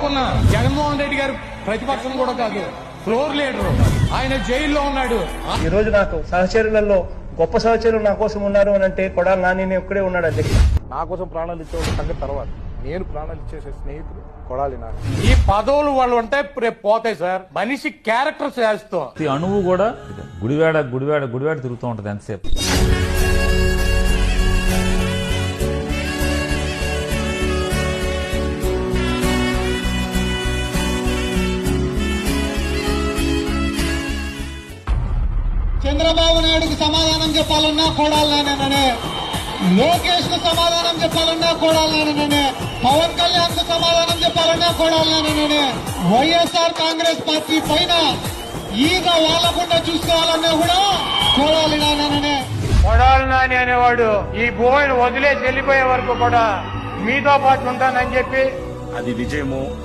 అనుకున్నా జగన్మోహన్ రెడ్డి గారు ప్రతిపక్షం కూడా కాదు, ఫ్లోర్ లీడరు. ఆయన జైల్లో ఉన్నాడు. ఈ రోజు నాకు సహచరులలో గొప్ప సహచరులు నా కోసం ఉన్నారు అని అంటే కొడాలి నాని ఒక్కడే ఉన్నాడు అధ్యక్ష. నా కోసం ప్రాణాలు ఇచ్చే సంగతి తర్వాత, నేను ప్రాణాలు ఇచ్చేసే స్నేహితులు కొడాలి నాని. ఈ పదవులు వాళ్ళు ఉంటే రేపు పోతాయి సార్. మనిషి క్యారెక్టర్ చేస్తాం. ప్రతి అణువు కూడా గుడివాడ తిరుగుతూ ఉంటది ఎంతసేపు. చంద్రబాబు నాయుడుకి సమాధానం చెప్పాలన్నా కొడాలి నానే, లోకేష్ కు సమాధానం చెప్పాలన్నా కొడాలి నానే, పవన్ కళ్యాణ్ కు సమాధానం చెప్పాలన్నా కొడాలి నానే, వైఎస్ఆర్ కాంగ్రెస్ పార్టీ పైన ఈగ వాళ్ళకుండా చూసుకోవాలన్నా కూడా కొడాలి నానే. కొడాలి నాని అనేవాడు ఈ భూమిని వదిలేసి వెళ్ళిపోయే వరకు కూడా మీతో పాటు ఉంటానని చెప్పి అది విజయము